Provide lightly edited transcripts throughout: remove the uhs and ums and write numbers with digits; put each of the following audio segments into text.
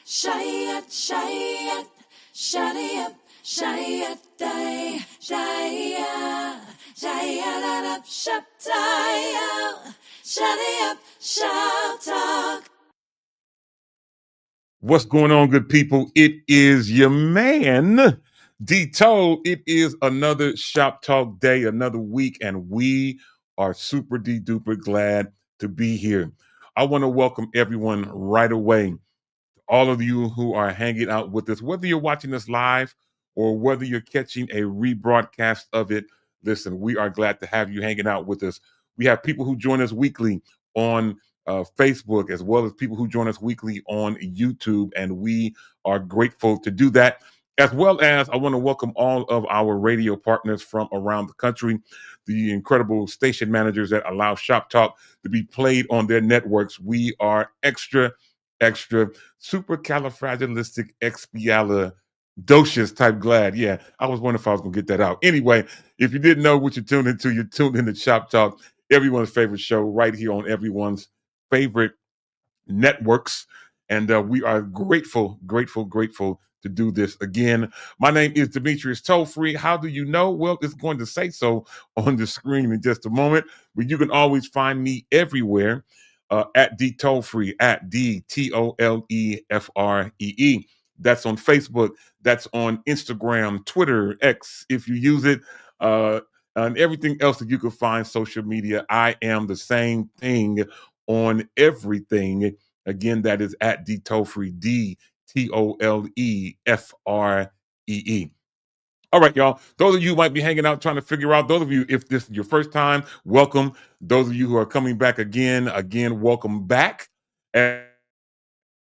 Shayat, shayat, shadiyap, shayat, day, shaya, shayat, shaptaya, shadiyap, shaptak. What's going on, good people? It is your man, D-Toe. It is another Shop Talk day, another week, and we are super duper glad to be here. I want to welcome everyone right away, all of you who are hanging out with us, whether you're watching us live or whether you're catching a rebroadcast of it. Listen, we are glad to have you hanging out with us. We have people who join us weekly on Facebook, as well as people who join us weekly on YouTube, and we are grateful to do that. As well as, I want to welcome all of our radio partners from around the country, the incredible station managers that allow Shop Talk to be played on their networks. We are extra supercalifragilisticexpialidocious type glad. Yeah, I was wondering if I was going to get that out. Anyway, if you didn't know what you're tuned into Shop Talk, everyone's favorite show right here on everyone's favorite networks. And we are grateful to do this again. My name is Demetrius Tollfree. How do you know? Well, it's going to say so on the screen in just a moment, but you can always find me everywhere at D Tollfree, at DTOLEFREE. That's on Facebook. That's on Instagram, Twitter, X, if you use it, and everything else that you can find social media. I am the same thing on everything. Again, that is at D Tollfree, DTOLEFREE. All right, y'all. Those of you who might be hanging out trying to figure out, those of you, if this is your first time, welcome. Those of you who are coming back again, welcome back. And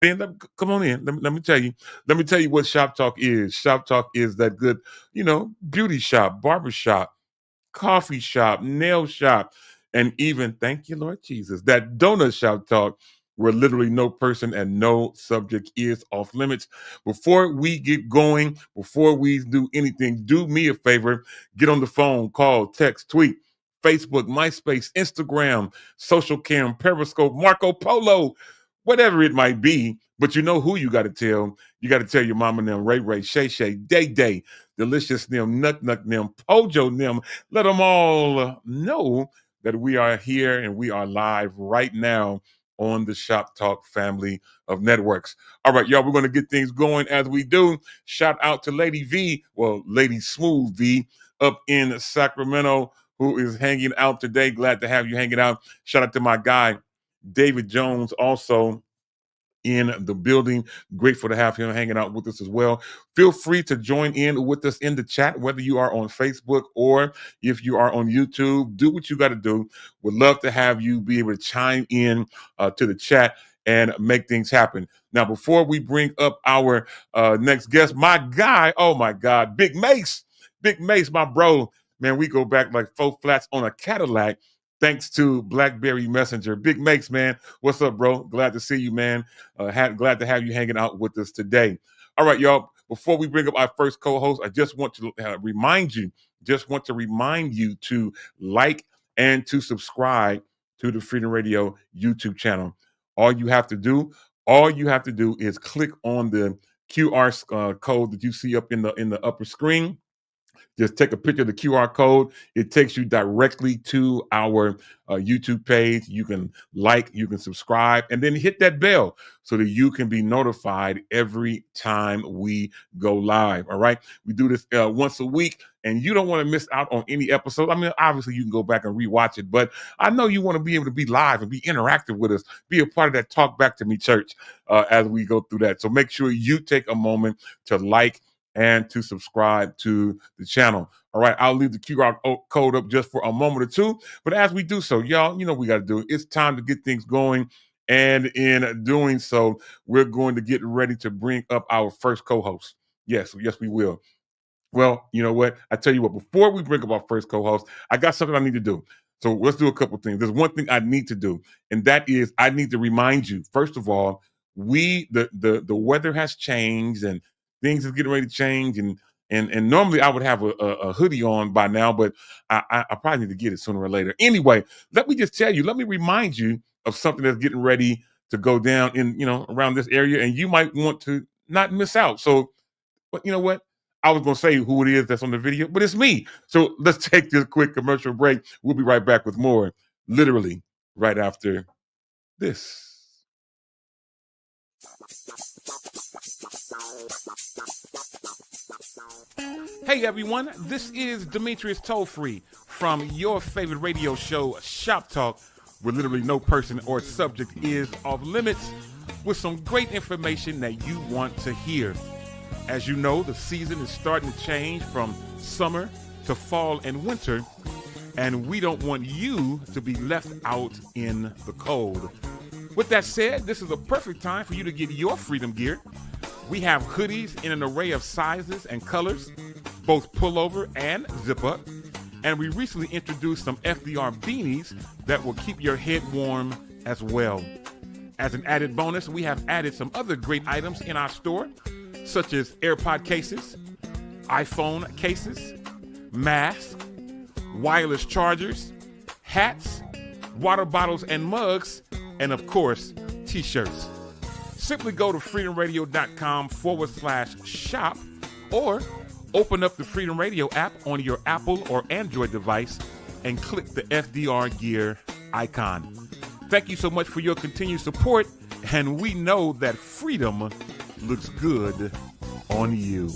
then come on in. Let me tell you. Let me tell you what Shop Talk is. Shop Talk is that good, beauty shop, barber shop, coffee shop, nail shop, and even, thank you, Lord Jesus, that donut shop talk where literally no person and no subject is off limits. Before we get going, before we do anything, do me a favor, get on the phone, call, text, tweet, Facebook, MySpace, Instagram, Social Cam, Periscope, Marco Polo, whatever it might be. But you know who you got to tell. You got to tell your mama them, Ray, Shay, Day, Delicious them, Nut, them, Pojo them. Let them all know that we are here and we are live right now on the Shop Talk family of networks. All right, y'all, we're going to get things going as we do. Shout out to Lady V, well, Lady Smooth V, up in Sacramento, who is hanging out today. Glad to have you hanging out. Shout out to my guy, David Jones, also in the building. Grateful to have him hanging out with us as well. Feel free to join in with us in the chat, whether you are on Facebook or if you are on YouTube. Do what you got to do. Would love to have you be able to chime in to the chat and make things happen. Now, before we bring up our next guest, my guy, oh my God, Big Mace, my bro. Man, we go back like 4 flats on a Cadillac. Thanks to BlackBerry Messenger. Big Makes, man. What's up, bro? Glad to see you, man. Glad to have you hanging out with us today. All right, y'all. Before we bring up our first co-host, I just want to remind you to like and to subscribe to the Freedom Radio YouTube channel. All you have to do is click on the QR code that you see up in the upper screen. Just take a picture of the QR code. It takes you directly to our YouTube page. You can like, you can subscribe, and then hit that bell so that you can be notified every time we go live. All right. We do this once a week, and you don't want to miss out on any episode. I mean, obviously, you can go back and rewatch it, but I know you want to be able to be live and be interactive with us, be a part of that Talk Back to Me Church as we go through that. So make sure you take a moment to like and to subscribe to the channel. All right, I'll leave the QR code up just for a moment or two. But as we do so, y'all, you know what we got to do. It's time to get things going. And in doing so, we're going to get ready to bring up our first co-host. Yes, we will. Well, you know what? I tell you what, before we bring up our first co-host, I got something I need to do. So let's do a couple things. There's one thing I need to do, and that is I need to remind you, first of all, the weather has changed and things are getting ready to change. And normally I would have a hoodie on by now, but I probably need to get it sooner or later. Anyway, let me just tell you, let me remind you of something that's getting ready to go down in, around this area, and you might want to not miss out. So, but you know what? I was going to say who it is that's on the video, but it's me. So let's take this quick commercial break. We'll be right back with more, literally right after this. Hey everyone, this is Demetrius Tollfree from your favorite radio show, Shop Talk, where literally no person or subject is off limits, with some great information that you want to hear. As you know, the season is starting to change from summer to fall and winter, and we don't want you to be left out in the cold. With that said, this is a perfect time for you to get your freedom gear. We have hoodies in an array of sizes and colors, both pullover and zip up. And we recently introduced some FDR beanies that will keep your head warm as well. As an added bonus, we have added some other great items in our store, such as AirPod cases, iPhone cases, masks, wireless chargers, hats, water bottles and mugs, and of course, t-shirts. Simply go to freedomradio.com/shop or open up the Freedom Radio app on your Apple or Android device and click the FDR Gear icon. Thank you so much for your continued support, and we know that freedom looks good on you.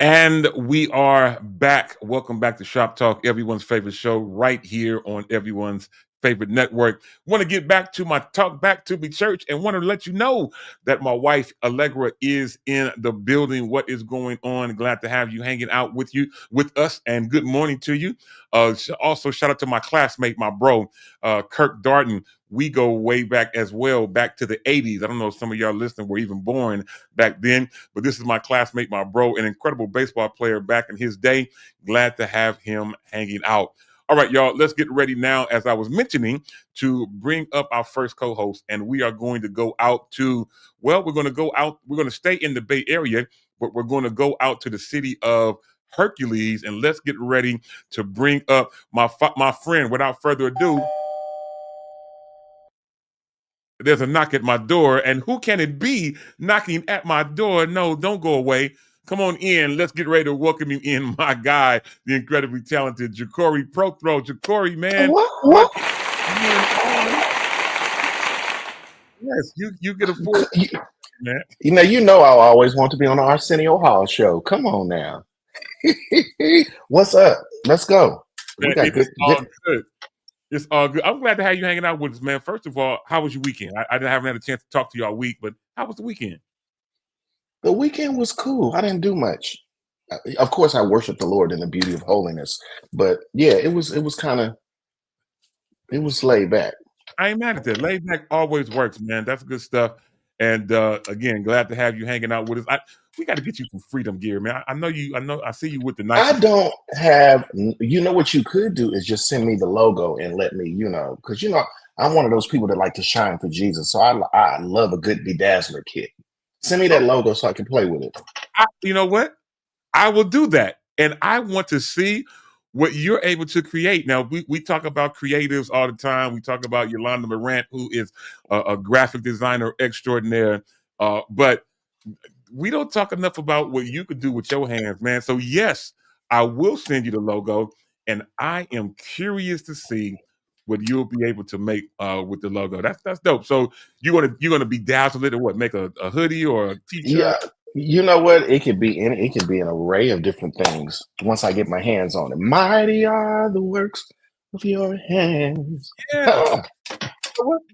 And we are back. Welcome back to Shop Talk, everyone's favorite show, right here on everyone's favorite network. Want to get back to my Talk Back to Me church and want to let you know that my wife Allegra is in the building. What is going on? Glad to have you hanging out with us, and good morning to you. Also, shout out to my classmate, my bro, Kirk Darden. We go way back as well, back to the 80s. I don't know if some of y'all listening were even born back then, but this is my classmate, my bro, an incredible baseball player back in his day. Glad to have him hanging out. All right, y'all, let's get ready now, as I was mentioning, to bring up our first co-host, and we are going to go out to, we're going to stay in the Bay Area, but we're going to go out to the city of Hercules, and let's get ready to bring up my friend. Without further ado, there's a knock at my door, and who can it be knocking at my door? No, don't go away. Come on in. Let's get ready to welcome you in, my guy, the incredibly talented Jacory Prothro. Jacory, man. What? Yes, you get a full man. You know I always want to be on the Arsenio Hall show. Come on now. What's up? Let's go. Man, We got it's all good. It's all good. I'm glad to have you hanging out with us, man. First of all, how was your weekend? I haven't had a chance to talk to you all week, but how was the weekend? The weekend was cool. I didn't do much. Of course, I worship the Lord in the beauty of holiness. But yeah, it was laid back. I ain't mad at that. Laid back always works, man. That's good stuff. And again, glad to have you hanging out with us. We got to get you some freedom gear, man. I see you with the Nike. I don't have, what you could do is just send me the logo and let me, because, I'm one of those people that like to shine for Jesus. So I love a good bedazzler kit. Send me that logo so I can play with it. You know what? I will do that. And I want to see what you're able to create. Now, we talk about creatives all the time. We talk about Yolanda Morant, who is a graphic designer extraordinaire. But we don't talk enough about what you could do with your hands, man. So, yes, I will send you the logo. And I am curious to see what you'll be able to make with the logo. That's dope. So you're gonna be dazzled it or what? Make a hoodie or a t-shirt? Yeah, you know what? It could be an array of different things once I get my hands on it. Mighty are the works of your hands. Yeah.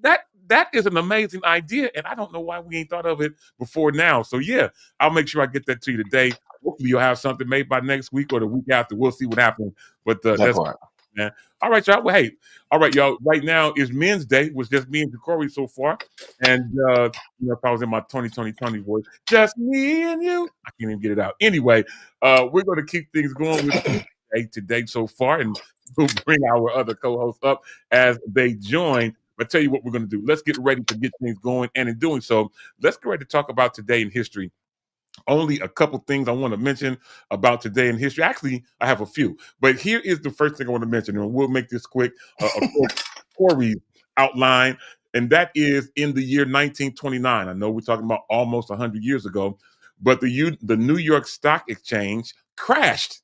That is an amazing idea, and I don't know why we ain't thought of it before now. So yeah, I'll make sure I get that to you today. Hopefully you'll have something made by next week or the week after. We'll see what happens. But that's part. Man. All right, y'all. Well, hey, all right, y'all. Right now is Men's Day. It was just me and Jacory so far. And if I was in my 2020 voice, just me and you. I can't even get it out. Anyway, we're going to keep things going with today so far, and we'll bring our other co-hosts up as they join. But tell you what we're going to do. Let's get ready to get things going. And in doing so, let's get ready to talk about today in history. only a couple things I want to mention about today in history. Actually, I have a few, but here is the first thing I want to mention, and we'll make this quick. A Corey outline, and that is in the year 1929. I know we're talking about almost 100 years ago, but the New York Stock Exchange crashed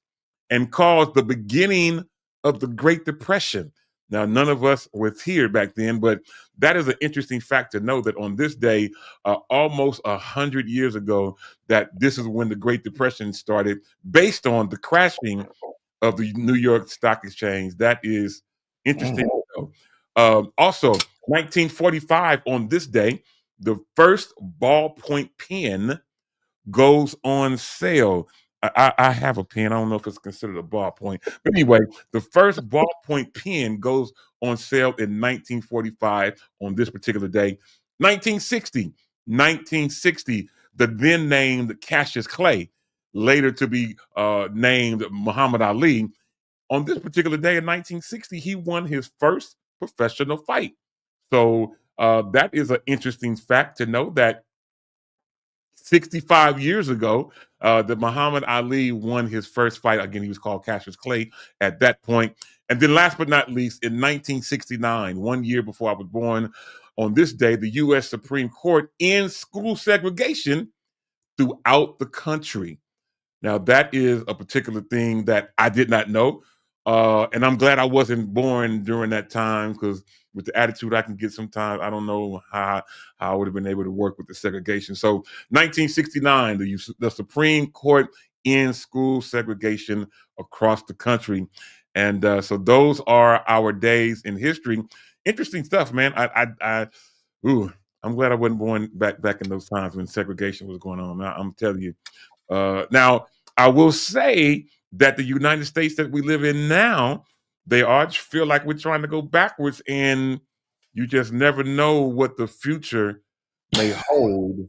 and caused the beginning of the Great Depression. Now, none of us was here back then, but that is an interesting fact to know that on this day, almost 100 years ago, that this is when the Great Depression started, based on the crashing of the New York Stock Exchange. That is interesting. Also, 1945, on this day, the first ballpoint pen goes on sale. I have a pen. I don't know if it's considered a ballpoint. But anyway, the first ballpoint pen goes on sale in 1945 on this particular day. 1960, the then named Cassius Clay, later to be named Muhammad Ali. On this particular day in 1960, he won his first professional fight. So that is an interesting fact to know that 65 years ago, that Muhammad Ali won his first fight. Again, he was called Cassius Clay at that point. And then last but not least, in 1969, 1 year before I was born, on this day, the U.S. Supreme Court ends school segregation throughout the country. Now, that is a particular thing that I did not know. And I'm glad I wasn't born during that time, because with the attitude I can get sometimes, I don't know how I would have been able to work with the segregation. So 1969, the Supreme Court ends school segregation across the country. And so those are our days in history. Interesting stuff, man. I'm glad I wasn't born back in those times when segregation was going on. I'm telling you. Now, I will say that the United States that we live in now, they are feel like we're trying to go backwards, and you just never know what the future may hold.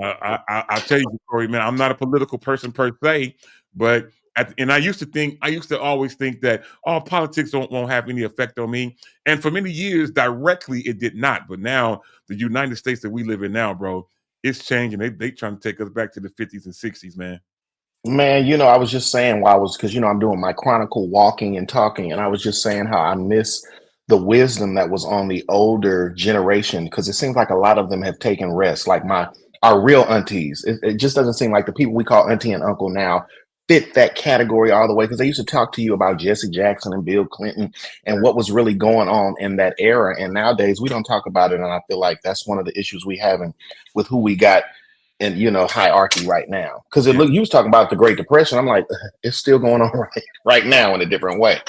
I'll tell you, Corey, man, I'm not a political person per se, but and I used to always think that politics won't have any effect on me, and for many years directly it did not. But now the United States that we live in now, bro, it's changing. They trying to take us back to the 50s and 60s, man. Man, I was just saying while I was, because I'm doing my chronicle walking and talking, and I was just saying how I miss the wisdom that was on the older generation, because it seems like a lot of them have taken rest. Like our real aunties, it just doesn't seem like the people we call auntie and uncle now fit that category all the way, because they used to talk to you about Jesse Jackson and Bill Clinton and what was really going on in that era. And nowadays we don't talk about it, and I feel like that's one of the issues we having with who we got and hierarchy right now, because Yeah. you was talking about the Great Depression. I'm like, it's still going on right now in a different way.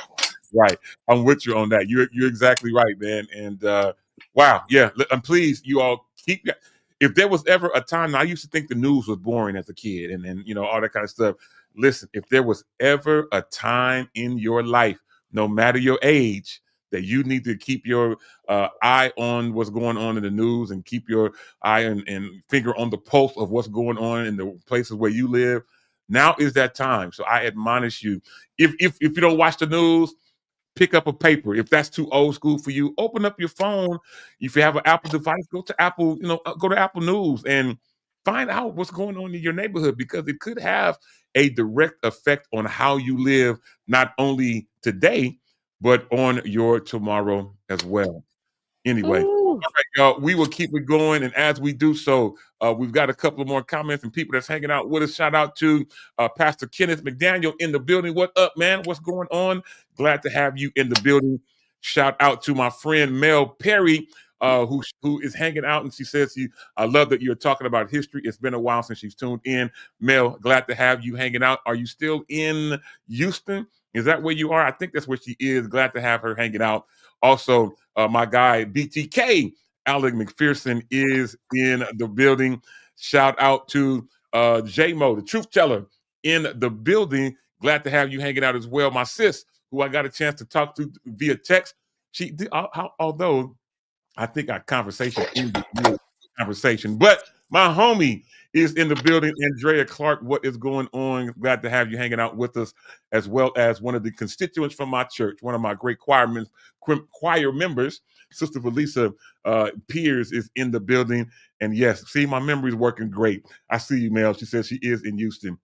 Right. I'm with you on that. You're exactly right, man. And wow, yeah. And please, you all keep. If there was ever a time, I used to think the news was boring as a kid, and all that kind of stuff. Listen, if there was ever a time in your life, no matter your age, that you need to keep your eye on what's going on in the news, and keep your eye and finger on the pulse of what's going on in the places where you live, now is that time. So I admonish you, if you don't watch the news, pick up a paper. If that's too old school for you, open up your phone. If you have an Apple device, go to Apple, go to Apple News and find out what's going on in your neighborhood, because it could have a direct effect on how you live, not only today, but on your tomorrow as well. Anyway, all Ooh. right, y'all. We will keep it going, and as we do so, we've got a couple of more comments and people that's hanging out with us. Shout out to Pastor Kenneth McDaniel in the building. What up, man? What's going on? Glad to have you in the building. Shout out to my friend Mel Perry, who is hanging out, and she says I love that you're talking about history. It's been a while since she's tuned in. Mel, glad to have you hanging out. Are you still in Houston? Is that where you are? I think that's where she is. Glad to have her hanging out. Also, my guy BTK, Alec McPherson, is in the building. Shout out to J-Mo, the truth teller, in the building. Glad to have you hanging out as well. My sis, who I got a chance to talk to via text, although I think our conversation ended mid-conversation, but my homie is in the building. Andrea Clark, what is going on? Glad to have you hanging out with us, as well as one of the constituents from my church, one of my great choir members, Sister Felisa Piers, is in the building. And yes, see, my memory's working great. I see you, Mel. She says she is in Houston.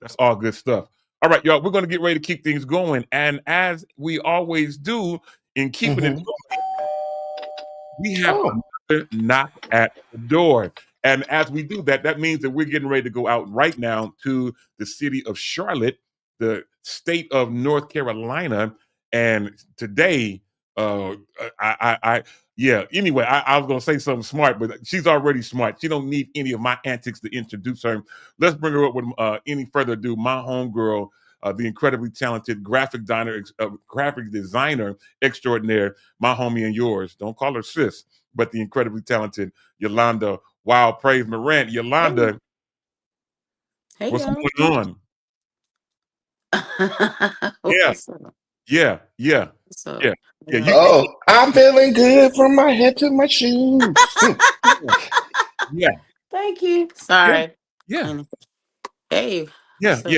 That's all good stuff. All right, y'all, we're going to get ready to keep things going. And as we always do in keeping it Mm-hmm. going, we have Oh. another knock at the door. And as we do that, that means that we're getting ready to go out right now to the city of Charlotte, the state of North Carolina. And today, uh, yeah. Anyway, I was gonna say something smart, but she's already smart. She don't need any of my antics to introduce her. Let's bring her up with any further ado. My homegirl, the incredibly talented graphic designer extraordinaire, my homie and yours. Don't call her sis, but the incredibly talented Yolanda Wild Praise Morant. Hey, Yolanda, hey, what's y'all. going on? Yeah, What's up? yeah, yeah, What's up? yeah, yeah. Yeah. Oh, I'm feeling good from my head to my shoes. Yeah, Thank you. yeah, Sorry. yeah, And hey, yeah, what's up?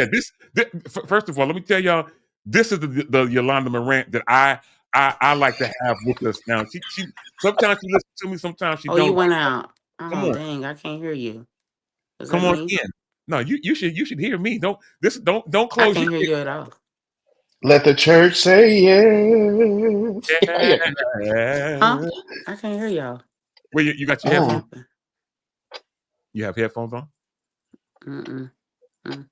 yeah. First of all, let me tell y'all, this is the Yolanda Morant that I like to have with us now. She sometimes she listens to me, sometimes she Oh, you don't. went out. Come Oh, on, dang, I can't hear you. Is come that on me? in. No, you should hear me. Don't I close your can't hear you at all. Let the church say yes. Yeah. Huh? ears. I can't hear y'all. Well, you got your What Oh, headphones. happened? You have headphones on. Mm-mm. Mm.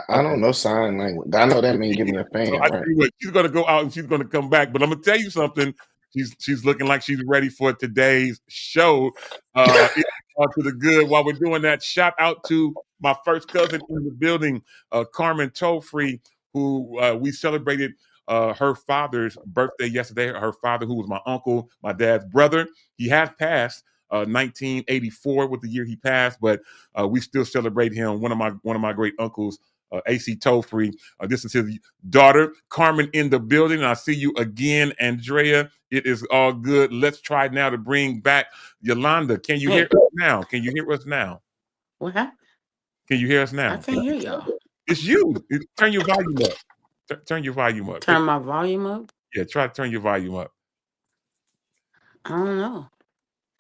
I Okay. don't know sign language. I know that means give me a So fan, I tell right? you what, she's gonna go out and she's gonna come back. But I'm gonna tell you something. She's looking like she's ready for today's show. It's all to the good. While we're doing that, shout out to my first cousin in the building, Carmen Tofree, who we celebrated her father's birthday yesterday. Her father, who was my uncle, my dad's brother, he has passed. 1984 was the year he passed, but we still celebrate him. One of my great uncles, AC Tofree. This is his daughter, Carmen, in the building. I see you again, Andrea. It is all good. Let's try now to bring back Yolanda. Can you hear Hey, us now? Can you hear us now? what happened? Can you hear us I now? can't hear y'all. It's you. Turn your volume up. Turn your volume up. Turn my volume up. Yeah, try to turn your volume up. I don't know.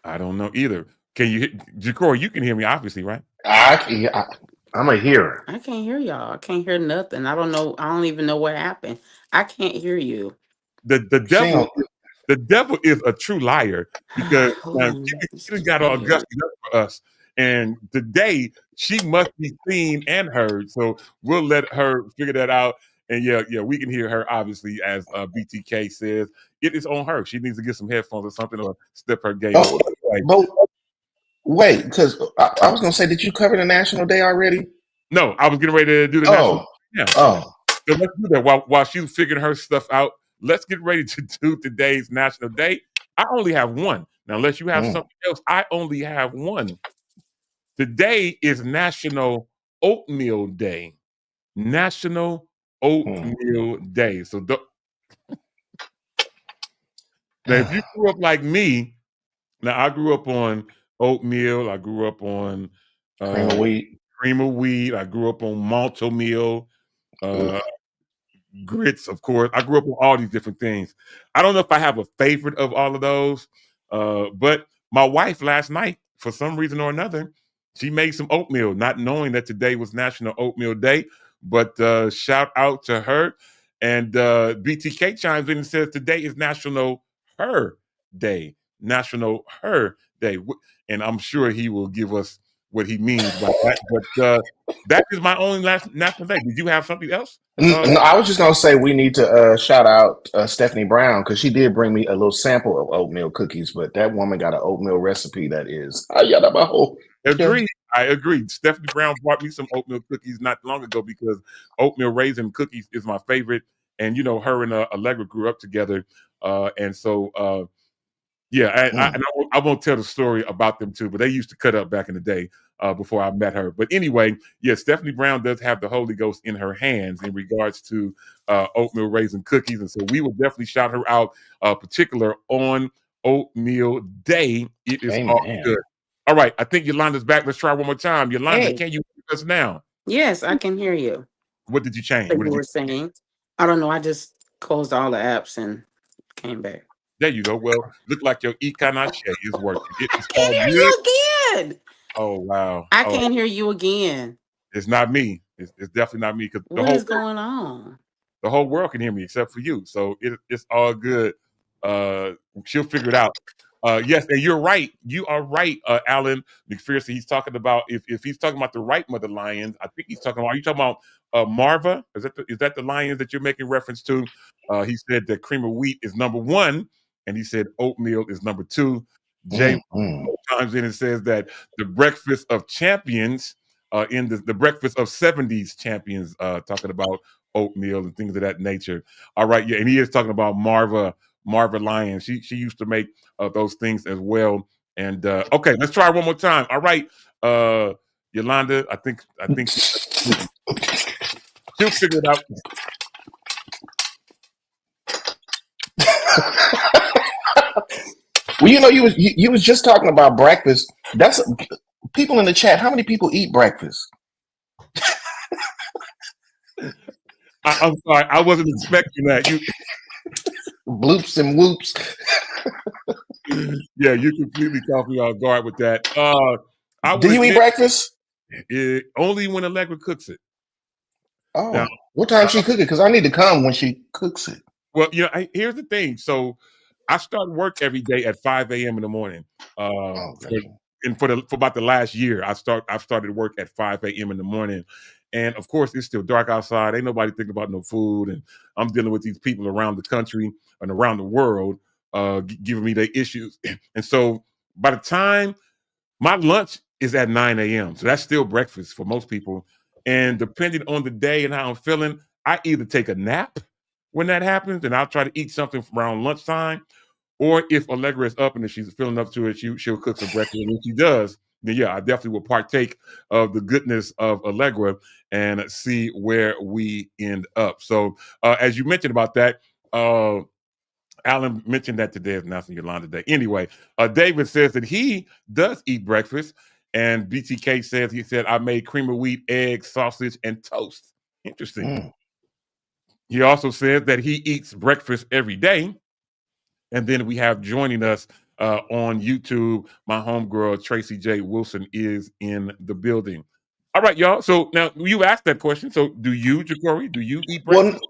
I don't know either. Can you, Jacor? You can hear me, obviously, right? I'm a hearer. I can't hear y'all. I can't hear nothing. I don't know. I don't even know what happened. I can't hear you. The She devil don't, the devil is a true liar because Hold on. she This done is got all weird. gussed up for us. And today she must be seen and heard. So we'll let her figure that out. And yeah, we can hear her obviously, as BTK says. It is on her. She needs to get some headphones or something or step her game up. oh, Anyway, but wait, because I was gonna say, did you cover the National Day already? no, I was getting ready to do the national Oh, now. oh, So let's do that while she's figuring her stuff out. Let's get ready to do today's national day. I only have one. Now, unless you have mm, something else, I only have one. Today is National Oatmeal Day. National mm, Oatmeal Day. So now, if you grew up like me, now I grew up on oatmeal. I grew up on cream uh, of wheat. cream of wheat. I grew up on malto meal. Uh, Ugh. grits, of course. I grew up with all these different things. I don't know if I have a favorite of all of those, but my wife last night, for some reason or another, she made some oatmeal, not knowing that today was National Oatmeal Day. But shout out to her. And BTK chimes in and says today is National Her Day. National Her Day. And I'm sure he will give us what he means by that. But that is my only last national day. Did you have something else? No, I was just gonna say we need to shout out Stephanie Brown because she did bring me a little sample of oatmeal cookies, but that woman got an oatmeal recipe that is yeah. Agreed. I agreed. Stephanie Brown brought me some oatmeal cookies not long ago because oatmeal raisin cookies is my favorite. And her and Allegra grew up together, and so yeah, Mm. I won't tell the story about them too, but they used to cut up back in the day before I met her. But anyway, yeah, Stephanie Brown does have the Holy Ghost in her hands in regards to oatmeal raisin cookies, and so we will definitely shout her out, particular on Oatmeal Day. It is all Amen. good. All right, I think Yolanda's back. Let's try one more time. Yolanda, Hey, can you hear us now? yes, I can hear you. What did you change? Like What you did you? were saying. I don't know. I just closed all the apps and came back. There you go. Well, look like your Ikanache is working. It is Can't all hear good. you again. Oh wow. I Oh, can't hear you again. it's not me. It's definitely not me because What is going on? the whole world can hear me except for you. So it's all good. Uh, she'll figure it out. Yes, and you're right. You are right, Alan McPherson. He's talking about if he's talking about the right mother lions, I think he's talking about. Are you talking about Marva? Is that the lions that you're making reference to? He said that cream of wheat is number one, and he said oatmeal is number two. Jay chimes in and says that the breakfast of champions in the breakfast of 70s champions talking about oatmeal and things of that nature. All right, yeah, and he is talking about Marva Lyons. She used to make those things as well. And okay, let's try one more time. All right, Yolanda, I think she'll figure it out. Well, you was just talking about breakfast. That's people in the chat. How many people eat breakfast? I'm sorry, I wasn't expecting that. You Bloops and whoops. yeah, you completely caught me off guard with that. I Do will you eat admit breakfast? only when Allegra cooks it. Now, Oh, what time she cook it? Because I need to come when she cooks it. well, here's the thing. So I start work every day at 5 a.m. in the morning. Oh, okay. For about the last year, I've started work at 5 a.m. in the morning. And of course, it's still dark outside. Ain't nobody thinking about no food. And I'm dealing with these people around the country and around the world giving me their issues. And so by the time my lunch is at 9 a.m., so that's still breakfast for most people. And depending on the day and how I'm feeling, I either take a nap when that happens, and I'll try to eat something around lunchtime, or if Allegra is up and if she's feeling up to it, she'll cook some breakfast. And when she does, then yeah, I definitely will partake of the goodness of Allegra and see where we end up. So as you mentioned about that, Alan mentioned that today is National Yolanda Day. Anyway, David says that he does eat breakfast, and BTK says he said I made cream of wheat, eggs, sausage, and toast. Interesting. He also says that he eats breakfast every day. And then we have joining us on YouTube, my homegirl, Tracy J. Wilson, is in the building. All right, y'all. So now you asked that question. So do you, Ja'Cory, do you eat Well, breakfast?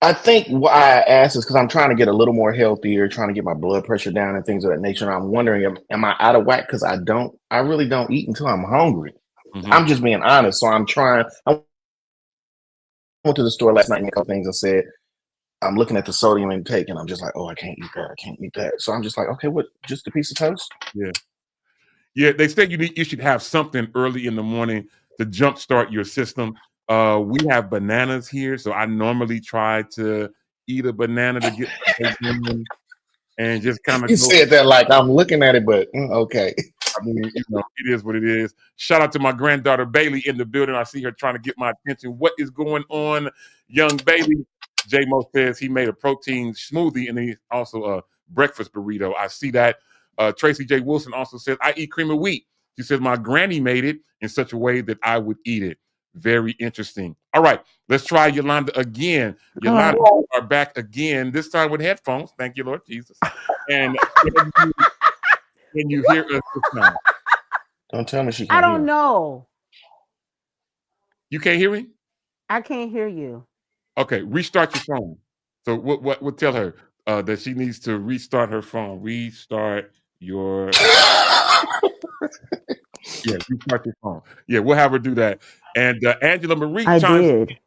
I think why I asked is because I'm trying to get a little more healthier, trying to get my blood pressure down and things of that nature. And I'm wondering, am I out of whack? Because I really don't eat until I'm hungry. Mm-hmm. I'm just being honest. So I'm trying. I went to the store last night and a couple things and said, I'm looking at the sodium intake and I'm just like, oh, I can't eat that. I can't eat that. So I'm just like, okay, what? Just a piece of toast? Yeah. Yeah, they said you should have something early in the morning to jumpstart your system. We have bananas here, so I normally try to eat a banana to get my day going and just kind You of go. said that like I'm looking at it, but okay. I mean, it is what it is. Shout out to my granddaughter Bailey in the building. I see her trying to get my attention. What is going on, young Bailey? J Mo says he made a protein smoothie and then also a breakfast burrito. I see that. Tracy J. Wilson also says, I eat cream of wheat. She says, my granny made it in such a way that I would eat it. Very interesting. All right, let's try Yolanda again. Yolanda, you are back again, this time with headphones. Thank you, Lord Jesus. And can you hear us this time? Don't tell me she I can't don't hear. know. You can't hear me? I can't hear you. Okay, restart your phone. So what tell her that she needs to restart her phone. Restart your restart your phone. Yeah, we'll have her do that. And Angela Marie I chimes did.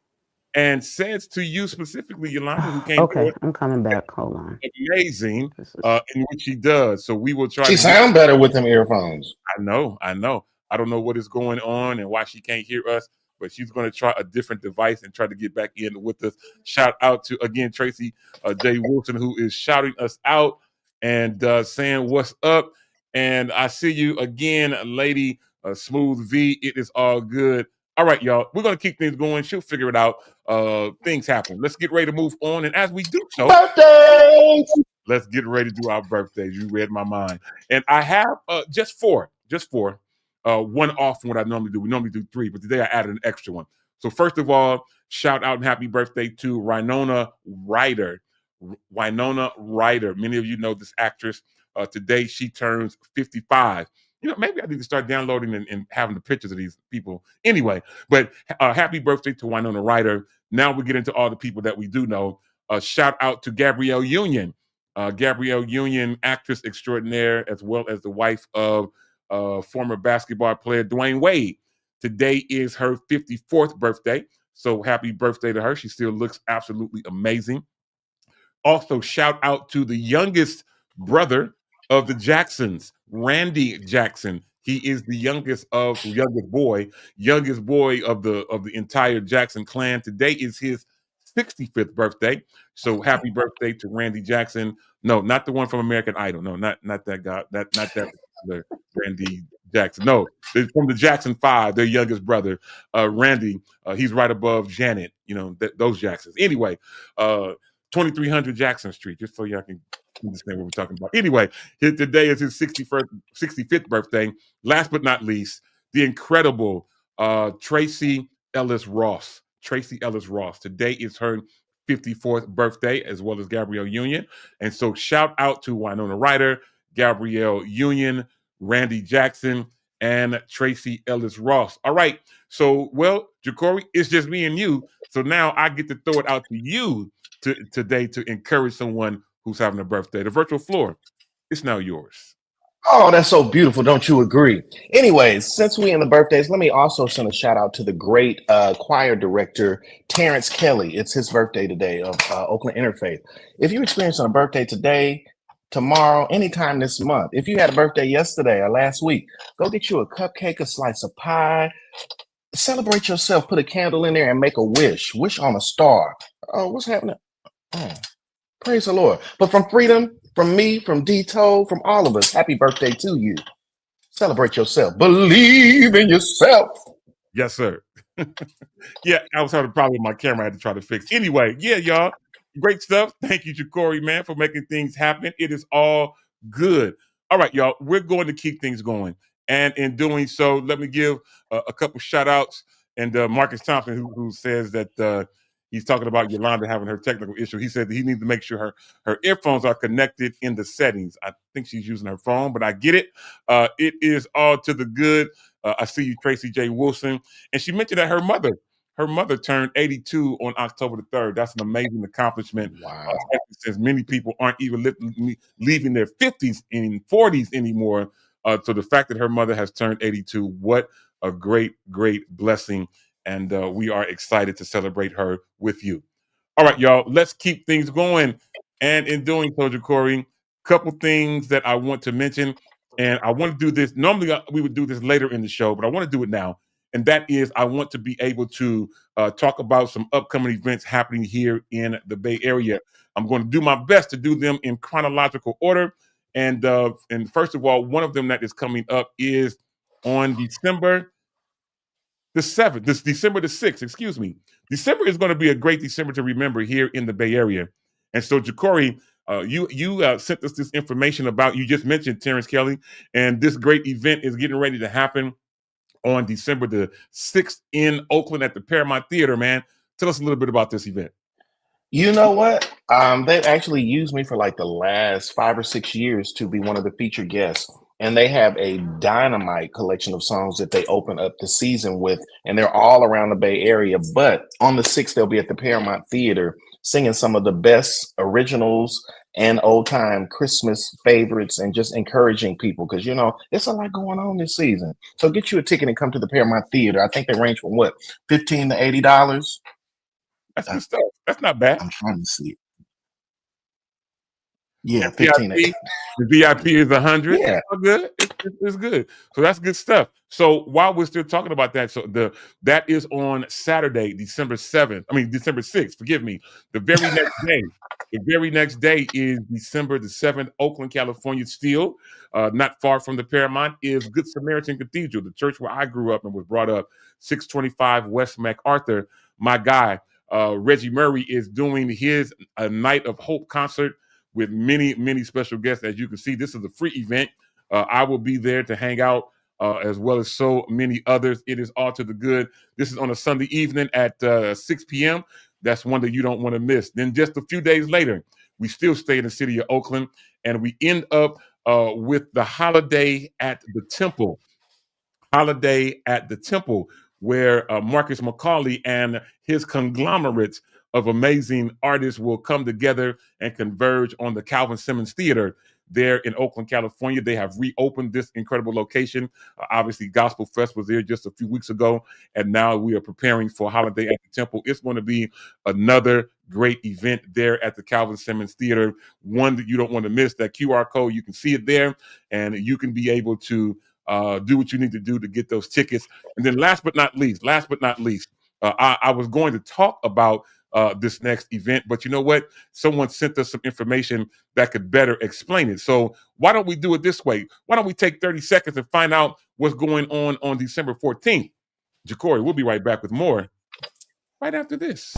and says to you specifically, Yolanda, who can't do Okay, it, I'm coming back. Hold on. amazing This is in what she does. So we will try She to get. sound better with them earphones. I know. I don't know what is going on and why she can't hear us, but she's going to try a different device and try to get back in with us. Shout out to, again, Tracy J. Wilson, who is shouting us out and saying, what's up? And I see you again, Lady Smooth V. It is all good. All right, y'all. We're going to keep things going. She'll figure it out. Things happen. Let's get ready to move on. And as we do so, Birthday! let's get ready to do our birthdays. You read my mind. And I have just four, one off from what I normally do. We normally do three, but today I added an extra one. So first of all, shout out and happy birthday to Rhinona Ryder. Winona Ryder. Many of you know this actress. Today she turns 55. Maybe I need to start downloading and having the pictures of these people. Anyway, but happy birthday to Winona Ryder. Now we get into all the people that we do know. Shout out to Gabrielle Union. Gabrielle Union, actress extraordinaire, as well as the wife of former basketball player Dwayne Wade. Today is her 54th birthday. So happy birthday to her. She still looks absolutely amazing. Also, shout out to the youngest brother of the Jacksons, Randy Jackson. He is the youngest boy of the entire Jackson clan. Today is his 65th birthday. So happy birthday to Randy Jackson. No, not the one from American Idol. No, not that guy. Not that particular Randy Jackson. No, they're from the Jackson Five. Their youngest brother, Randy. He's right above Janet. Those Jacksons. Anyway, 2300 Jackson Street, just so y'all can understand what we're talking about. Anyway, today is his 65th birthday. Last but not least, the incredible Tracy Ellis Ross. Tracy Ellis Ross. Today is her 54th birthday, as well as Gabrielle Union. And so shout out to Winona Ryder, Gabrielle Union, Randy Jackson, and Tracy Ellis Ross. All right. So, well, Jacory, it's just me and you. So now I get to throw it out to you today to encourage someone who's having a birthday. The virtual floor is now yours. Oh, that's so beautiful. Don't you agree? Anyways, since we in the birthdays, let me also send a shout out to the great choir director, Terrence Kelly. It's his birthday today of Oakland Interfaith. If you're experiencing a birthday today, tomorrow, anytime this month, if you had a birthday yesterday or last week, go get you a cupcake, a slice of pie, celebrate yourself, put a candle in there and make a wish. Wish on a star. Oh, what's happening? Oh, praise the Lord. But from Freedom, from me, from Dito, from all of us, happy birthday to you. Celebrate yourself. Believe in yourself. Yes, sir. Yeah, I was having a problem with my camera. I had to try to fix. Anyway, yeah, y'all. Great stuff. Thank you, Jacory, man, for making things happen. It is all good. All right, y'all. We're going to keep things going. And in doing so, let me give a couple shout outs. And Marcus Thompson, who says that he's talking about Yolanda having her technical issue. He said that he needs to make sure her earphones are connected in the settings. I think she's using her phone, but I get it. It is all to the good. I see you, Tracy J. Wilson. And she mentioned that her mother turned 82 on October the 3rd. That's an amazing accomplishment. Wow. Since many people aren't even leaving their 50s and 40s anymore. So the fact that her mother has turned 82, what a great, great blessing. And we are excited to celebrate her with you. All right, y'all, let's keep things going. And in doing so, Jacory, couple things that I want to mention. And I want to do this. Normally, we would do this later in the show, but I want to do it now. And that is, I want to be able to talk about some upcoming events happening here in the Bay Area. I'm going to do my best to do them in chronological order. And first of all, one of them that is coming up is on December the 7th, this December the 6th, excuse me. December is going to be a great December to remember here in the Bay Area. And so, Jacory, you sent us this information about, you just mentioned Terrence Kelly, and this great event is getting ready to happen on December the 6th in Oakland at the Paramount Theater, man. Tell us a little bit about this event. You know what? They've actually used me for like the last 5 or 6 years to be one of the featured guests. And they have a dynamite collection of songs that they open up the season with. And they're all around the Bay Area. But on the 6th, they'll be at the Paramount Theater singing some of the best originals and old time Christmas favorites and just encouraging people. Because, you know, it's a lot going on this season. So get you a ticket and come to the Paramount Theater. I think they range from what, $15 to $80? That's good stuff. That's not bad. I'm trying to see it. Yeah, VIP, 15. the VIP is 100. Yeah. It's good. It's good. So that's good stuff. So while we're still talking about that, so that is on Saturday, December 6th. Forgive me. The very next day is December the 7th, Oakland, California. Still, not far from the Paramount is Good Samaritan Cathedral, the church where I grew up and was brought up, 625 West MacArthur. My guy, Reggie Murray, is doing his Night of Hope concert with many, many special guests. As you can see, this is a free event. I will be there to hang out, as well as so many others. It is all to the good. This is on a Sunday evening at 6 p.m. That's one that you don't want to miss. Then just a few days later, We still stay in the city of Oakland, and we end up with the holiday at the Temple. Holiday at the Temple, where Marcus Macaulay and his conglomerates of amazing artists will come together and converge on the Calvin Simmons Theater there in Oakland, California. They have reopened this incredible location. Obviously, Gospel Fest was there just a few weeks ago, and now we are preparing for Holiday at the Temple. It's going to be another great event there at the Calvin Simmons Theater, one that you don't want to miss. That QR code, you can see it there, and you can be able to do what you need to do to get those tickets. And then last but not least, I was going to talk about this next event, but you know what? Someone sent us some information that could better explain it. So why don't we do it this way? Why don't we take 30 seconds and find out what's going on December 14th? Jacory, we'll be right back with more right after this.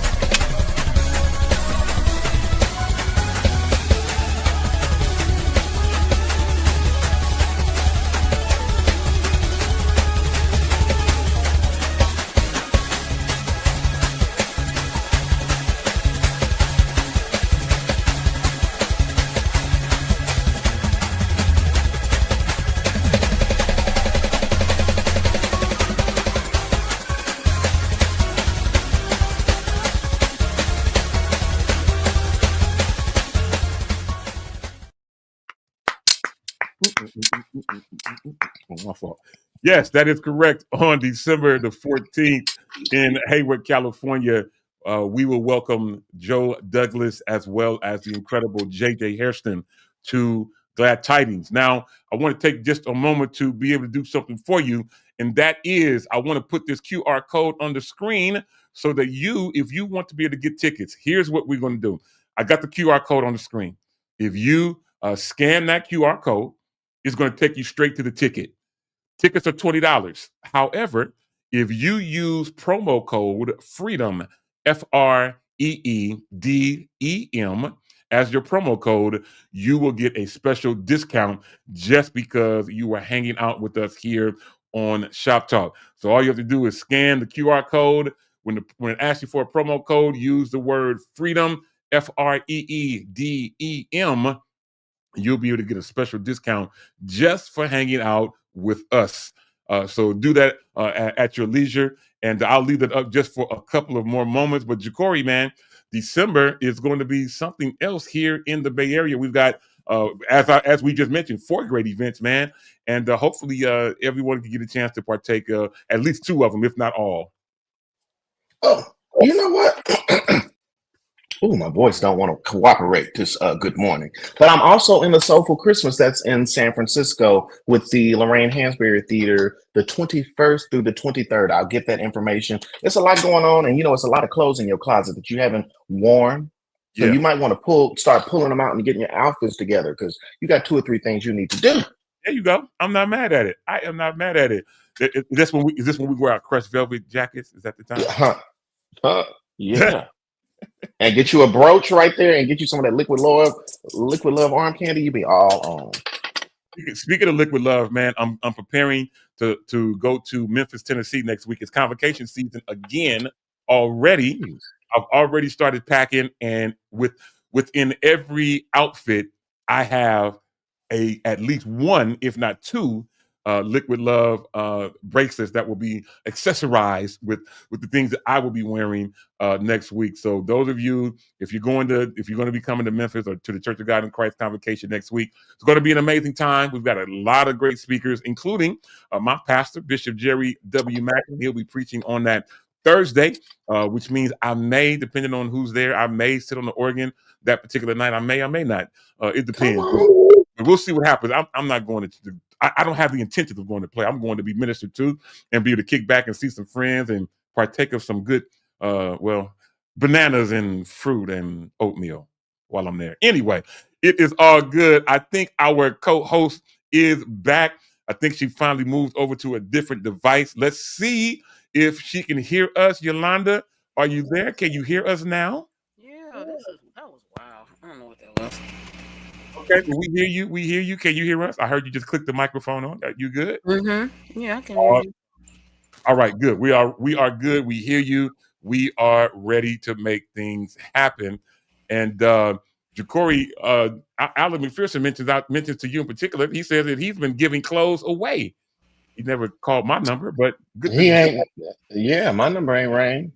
Oh, my fault. Yes, that is correct. On December the 14th in Hayward, California, we will welcome Joe Douglas as well as the incredible J.J. Hairston to Glad Tidings. Now, I want to take just a moment to be able to do something for you, and that is I want to put this QR code on the screen so that you, if you want to be able to get tickets, here's what we're going to do. I got the QR code on the screen. If you scan that QR code, it's going to take you straight to the ticket. Tickets are $20. However, if you use promo code FREEDOM, FREEDEM, as your promo code, you will get a special discount just because you were hanging out with us here on Shop Talk. So all you have to do is scan the QR code. When it asks you for a promo code, use the word FREEDOM, FREEDEM. You'll be able to get a special discount just for hanging out with us. So do that at your leisure, and I'll leave it up just for a couple of more moments. But Jacory, man, December is going to be something else here in the Bay Area. We've got, as we just mentioned, 4 great events, man, and hopefully everyone can get a chance to partake at least 2 of them, if not all. Oh, you know what? Oh, my voice don't want to cooperate this good morning. But I'm also in the Soulful Christmas that's in San Francisco with the Lorraine Hansberry Theater the 21st through the 23rd. I'll get that information. There's a lot going on, and it's a lot of clothes in your closet that you haven't worn. So you might want to start pulling them out and getting your outfits together because you got 2 or 3 things you need to do. There you go. I'm not mad at it. I am not mad at it. Is this when we wear our crushed velvet jackets? Is that the time? Yeah. And get you a brooch right there and get you some of that liquid love arm candy. You be all on. Speaking of liquid love, man, I'm preparing to go to Memphis, Tennessee next week. It's convocation season again already. I've already started packing, and within every outfit, I have at least 1, if not 2, liquid love bracelets that will be accessorized with the things that I will be wearing next week. So those of you, if you're going to be coming to Memphis or to the Church of God in Christ Convocation next week, it's going to be an amazing time. We've got a lot of great speakers, including my pastor, Bishop Jerry W. Mackin. He'll be preaching on that Thursday, which means I may, depending on who's there, I may sit on the organ that particular night. I may not. It depends. We'll see what happens. I'm not going to. I don't have the intention of going to play. I'm going to be ministered to and be able to kick back and see some friends and partake of some good, bananas and fruit and oatmeal while I'm there. Anyway, it is all good. I think our co-host is back. I think she finally moved over to a different device. Let's see if she can hear us. Yolanda, are you there? Can you hear us now? Yeah, that was wow. I don't know what that was. Okay, we hear you. We hear you. Can you hear us? I heard you just click the microphone on. Are you good? Mm-hmm. Yeah, I can hear you. All right, good. We are good. We hear you. We are ready to make things happen. And Jacory, Alan McPherson mentions to you in particular. He says that he's been giving clothes away. He never called my number, but good He to ain't. Yeah, my number ain't rang.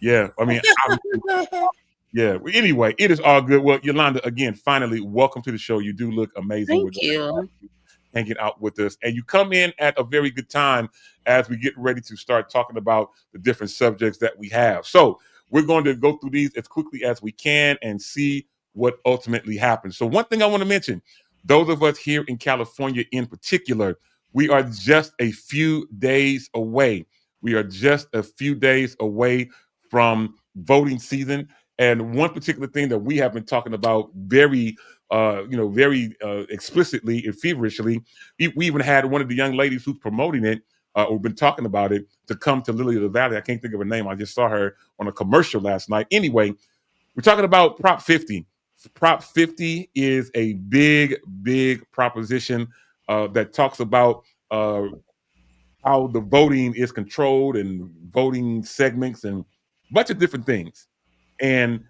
yeah. I mean, obviously, yeah. Well, anyway, it is all good. Well, Yolanda, again, finally, welcome to the show. You do look amazing. We're Thank you. hanging out with us, and you come in at a very good time as we get ready to start talking about the different subjects that we have. So we're going to go through these as quickly as we can and see what ultimately happens. So one thing I want to mention, those of us here in California in particular, we are just a few days away. We are just a few days away from voting season. And one particular thing that we have been talking about very very explicitly and feverishly. We even had one of the young ladies who's promoting it or been talking about it to come to Lily of the Valley. I can't think of her name. I just saw her on a commercial last night. Anyway, we're talking about Prop 50. Prop 50 is a big, big proposition that talks about how the voting is controlled and voting segments and a bunch of different things. And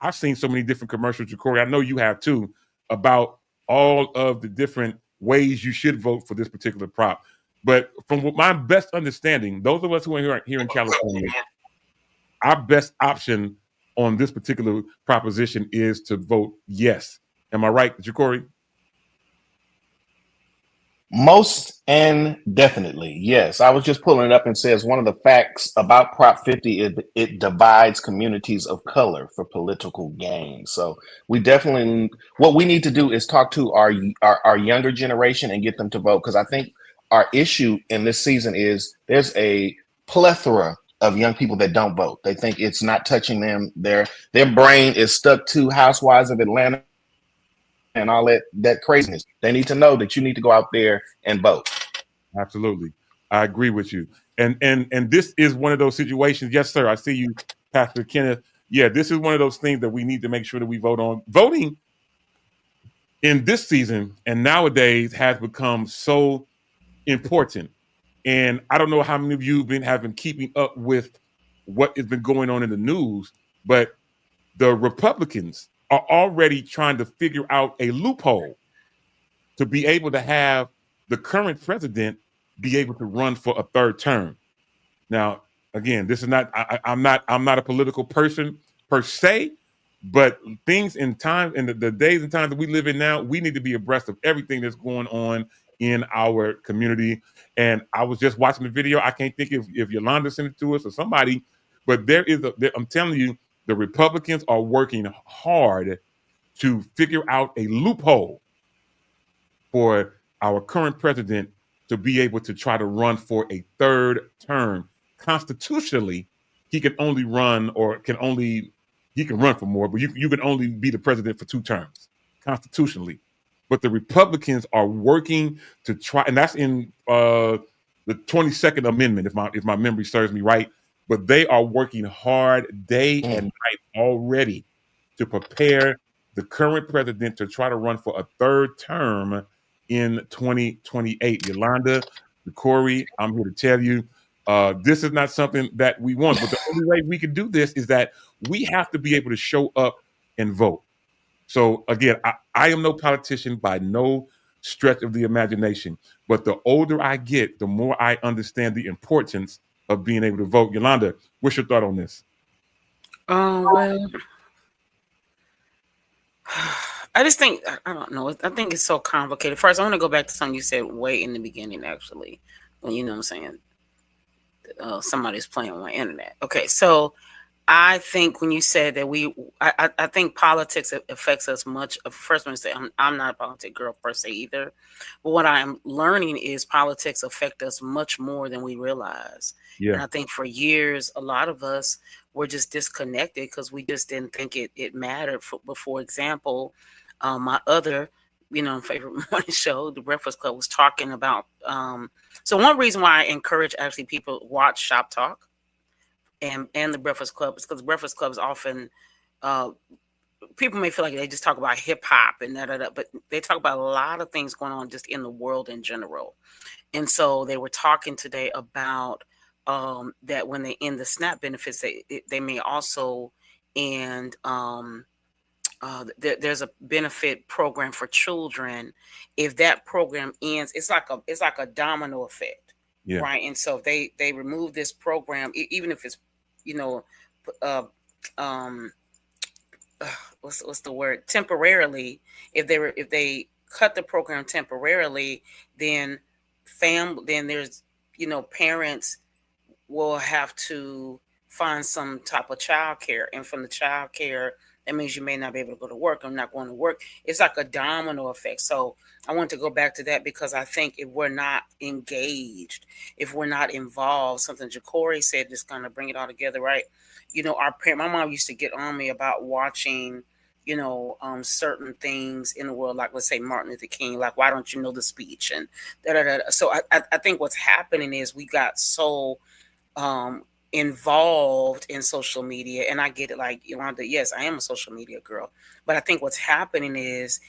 I've seen so many different commercials, Corey. I know you have too, about all of the different ways you should vote for this particular prop. But from what my best understanding, those of us who are here in California, our best option on this particular proposition is to vote yes. Am I right, Jacory? Most and definitely, yes. I was just pulling it up and says one of the facts about Prop 50 is it divides communities of color for political gain. So we definitely, what we need to do is talk to our younger generation and get them to vote. Because I think our issue in this season is there's a plethora of young people that don't vote. They think it's not touching them. Their brain is stuck to Housewives of Atlanta and all that craziness. They need to know that you need to go out there and vote. Absolutely. I agree with you. And this is one of those situations. Yes, sir. I see you, Pastor Kenneth. Yeah, this is one of those things that we need to make sure that we vote on. Voting in this season and nowadays has become so important. And I don't know how many of you have been keeping up with what has been going on in the news, but the Republicans are already trying to figure out a loophole to be able to have the current president be able to run for a third term. Now, again, this is not. I'm not a political person per se, but things in time in the days and times that we live in now, we need to be abreast of everything that's going on in our community. And I was just watching the video. I can't think if Yolanda sent it to us or somebody, but I'm telling you, the Republicans are working hard to figure out a loophole for our current president to be able to try to run for a third term. Constitutionally, he can only run he can run for more, but you can only be the president for 2 terms constitutionally. But the Republicans are working to try, and that's in the 22nd Amendment, if my memory serves me right. But they are working hard day and night already to prepare the current president to try to run for a third term in 2028. Yolanda, Corey, I'm here to tell you, this is not something that we want. But the only way we can do this is that we have to be able to show up and vote. So again, I am no politician by no stretch of the imagination. But the older I get, the more I understand the importance of being able to vote. Yolanda, what's your thought on this? Well, I just think I don't know. I think it's so complicated. First, I want to go back to something you said way in the beginning, actually, when you know what I'm saying. Somebody's playing on my internet. Okay, so I think when you said that I think politics affects us much. First, I'm going to say I'm not a politic girl per se either, but what I'm learning is politics affect us much more than we realize. Yeah. And I think for years, a lot of us were just disconnected because we just didn't think it mattered. For example, my other favorite morning show, The Breakfast Club, was talking about. So one reason why I encourage actually people watch Shop Talk and the Breakfast Club is because the Breakfast Club is often people may feel like they just talk about hip hop and but they talk about a lot of things going on just in the world in general. And so they were talking today about that when they end the SNAP benefits, they may also end there's a benefit program for children. If that program ends, it's like a domino effect, Yeah. right? And so if they remove this program, even if it's, you know, uh, um, what's the word, temporarily, if they cut the program temporarily, then then there's, parents will have to find some type of child care. And from the child care, that means you may not be able to go to work. I'm not going to work. It's like a domino effect. So I want to go back to that, because I think if we're not engaged, if we're not involved, something Ja'Cory said, just kind of bring it all together, right? My mom used to get on me about watching, certain things in the world, like let's say Martin Luther King, like, why don't you know the speech, and da da da. So I think what's happening is we got so involved in social media. And I get it, like Yolanda, yes, I am a social media girl, but I think what's happening is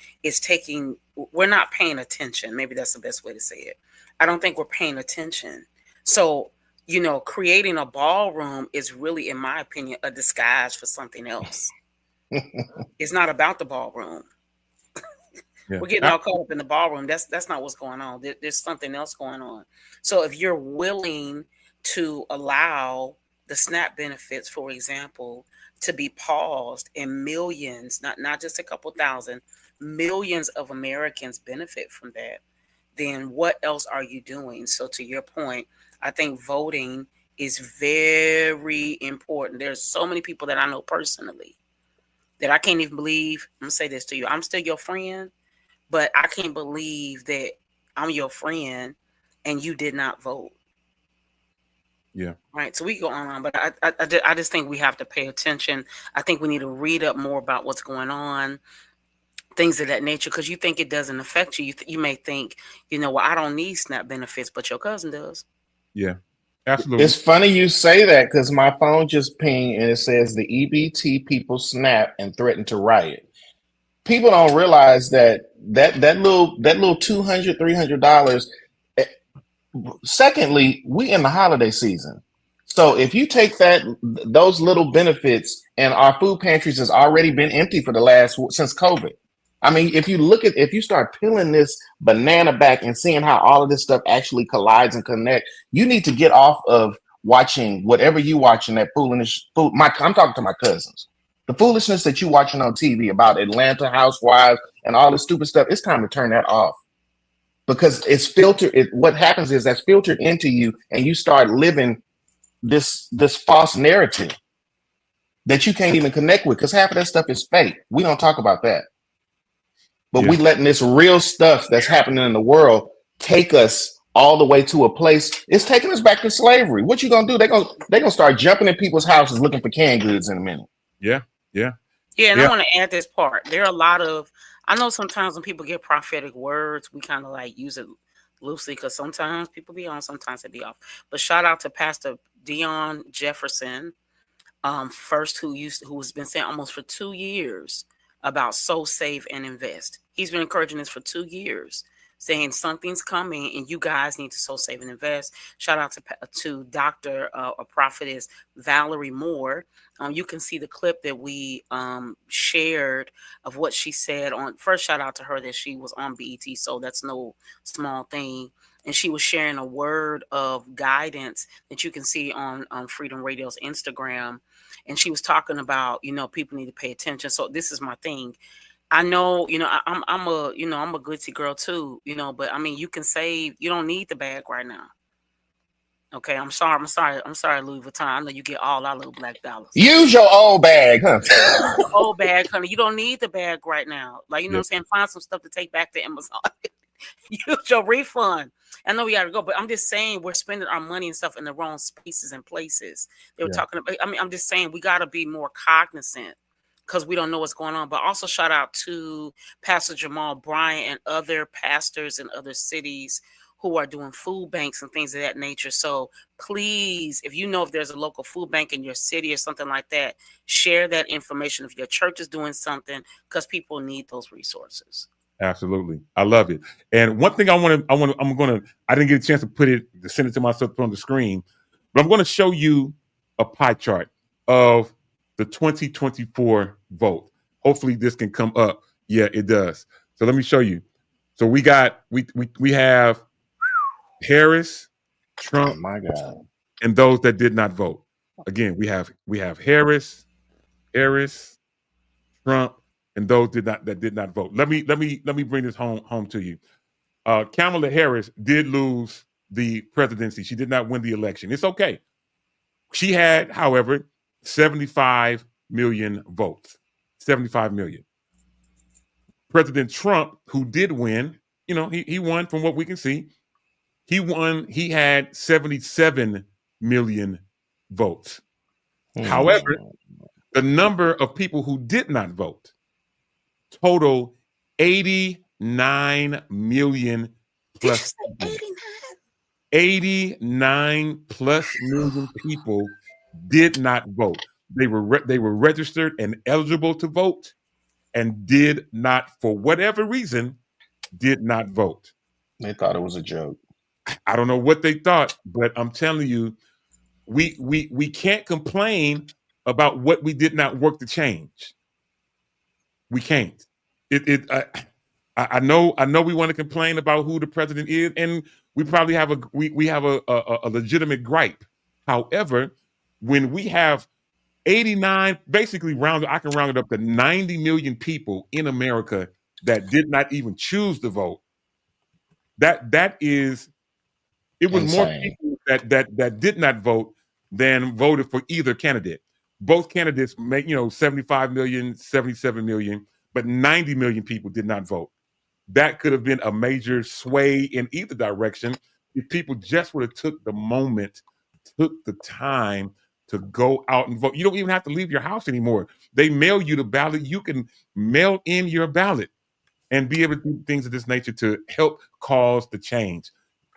we're not paying attention. Maybe that's the best way to say it. I don't think we're paying attention. So creating a ballroom is really, in my opinion, a disguise for something else. It's not about the ballroom. Yeah. We're getting all caught up in the ballroom. That's not what's going on. There's something else going on. So if you're willing to allow the SNAP benefits, for example, to be paused, and millions, not just a couple thousand, millions of Americans benefit from that, then what else are you doing? So to your point, I think voting is very important. There's so many people that I know personally that I can't even believe. I'm gonna say this to you. I'm still your friend, but I can't believe that I'm your friend and you did not vote. Yeah. Right. So we go on, but I just think we have to pay attention. I think we need to read up more about what's going on, things of that nature, because you think it doesn't affect you. You may think, well, I don't need SNAP benefits, but your cousin does. Yeah. Absolutely. It's funny you say that, because my phone just pinged and it says the EBT people snap and threaten to riot. People don't realize that little $200, $300. Secondly, we in the holiday season. So if you take those little benefits, and our food pantries has already been empty for since COVID. I mean, if you start peeling this banana back and seeing how all of this stuff actually collides and connect, you need to get off of watching whatever you watching, that foolish food. I'm talking to my cousins. The foolishness that you watching on TV about Atlanta housewives and all this stupid stuff, it's time to turn that off. Because it's filtered. What happens is that's filtered into you, and you start living this false narrative that you can't even connect with, because half of that stuff is fake. We don't talk about that. But we letting this real stuff that's happening in the world take us all the way to a place. It's taking us back to slavery. What you gonna do? They're gonna start jumping in people's houses looking for canned goods in a minute. Yeah. And I want to add this part. There are a lot of, I know sometimes when people get prophetic words, we kind of like use it loosely, because sometimes people be on, sometimes they be off. But shout out to Pastor Dion Jefferson, who has been saying almost for 2 years about sow, save, and invest. He's been encouraging this for 2 years, saying something's coming and you guys need to sow, save, and invest. Shout out to Dr. Prophetess Valerie Moore. You can see the clip that we shared of what she said on. First, shout out to her that she was on BET, so that's no small thing. And she was sharing a word of guidance that you can see on Freedom Radio's Instagram. And she was talking about, people need to pay attention. So this is my thing. I know, I'm a goodsy girl too, but I mean, you can save. You don't need the bag right now. Okay, I'm sorry, Louis Vuitton. I know you get all our little black dollars. Use your old bag, huh? Old bag, honey. You don't need the bag right now. Like, you know what I'm saying? Find some stuff to take back to Amazon. Use your refund. I know we got to go, but I'm just saying we're spending our money and stuff in the wrong spaces and places. They were talking about, I'm just saying we got to be more cognizant, because we don't know what's going on. But also shout out to Pastor Jamal Bryant and other pastors in other cities who are doing food banks and things of that nature. So please, if you know if there's a local food bank in your city or something like that, share that information if your church is doing something, because people need those resources. Absolutely. I love it. And one thing I didn't get a chance to send it to myself, put on the screen, but I'm going to show you a pie chart of the 2024 vote. Hopefully this can come up. Yeah, it does. So let me show you. So we have Harris, Oh Trump, my God. and those that did not vote. Again, we have Harris, Trump, and those that did not vote. Let me bring this home to you. Kamala Harris did lose the presidency. She did not win the election. It's okay. She had, however, 75 million votes. 75 million. President Trump, who did win, he won from what we can see. He had 77 million votes. However, the number of people who did not vote total 89 million plus. 89 plus million people did not vote. They were registered and eligible to vote and did not, for whatever reason, did not vote. They thought it was a joke. I don't know what they thought, but I'm telling you, we can't complain about what we did not work to change. We can't. I know we want to complain about who the president is, and we probably have a legitimate gripe. However, when we have 89, basically I can round it up to 90 million people in America that did not even choose to vote. It was more Insane. people that did not vote than voted for either candidate. Both candidates make 75 million, 77 million, but 90 million people did not vote. That could have been a major sway in either direction if people just would have took the moment, took the time to go out and vote. You don't even have to leave your house anymore. They mail you the ballot. You can mail in your ballot and be able to do things of this nature to help cause the change.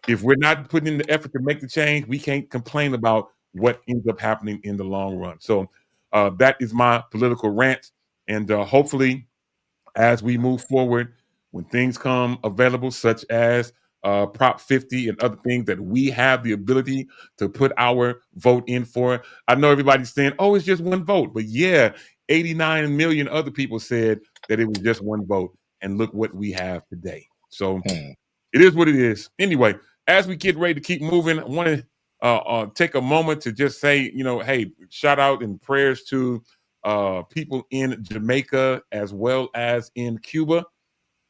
If we're not putting in the effort to make the change, we can't complain about what ends up happening in the long run. So that is my political rant. And hopefully, as we move forward, when things come available, such as Prop 50 and other things that we have the ability to put our vote in for. I know everybody's saying, oh, it's just one vote. But yeah, 89 million other people said that it was just one vote. And look what we have today. So it is what it is. Anyway, as we get ready to keep moving, I want to take a moment to just say, hey, shout out and prayers to people in Jamaica as well as in Cuba.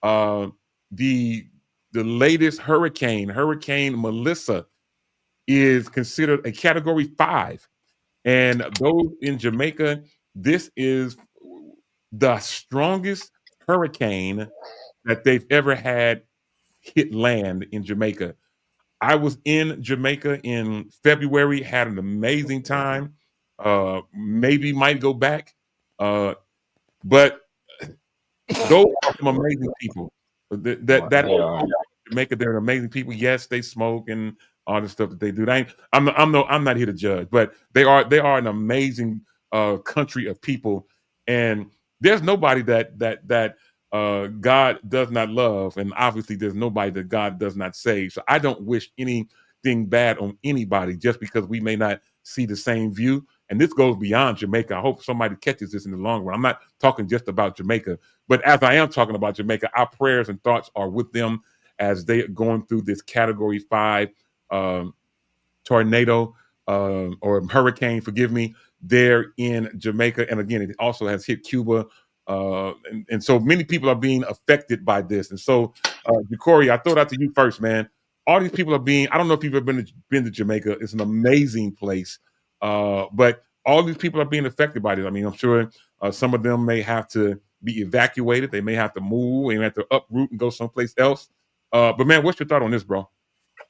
The latest Hurricane Melissa, is considered a Category 5. And those in Jamaica, this is the strongest hurricane that they've ever had hit land in Jamaica. I was in Jamaica in February, had an amazing time. Maybe might go back. But those are some amazing people. Jamaica, they're amazing people. Yes, they smoke and all the stuff that they do. I'm not here to judge, but they are an amazing country of people, and there's nobody that God does not love, and obviously there's nobody that God does not save. So I don't wish anything bad on anybody just because we may not see the same view. And this goes beyond Jamaica. I hope somebody catches this in the long run. I'm not talking just about Jamaica, but as I am talking about Jamaica, our prayers and thoughts are with them as they are going through this Category 5 tornado or hurricane, forgive me, there in Jamaica. And again, it also has hit Cuba. And so many people are being affected by this. And so, Corey, I throw it out to you first, man. All these people I don't know if you've ever been to Jamaica. It's an amazing place. But all these people are being affected by this. I mean, I'm sure some of them may have to be evacuated. They may have to move. They may have to uproot and go someplace else. But man, what's your thought on this, bro?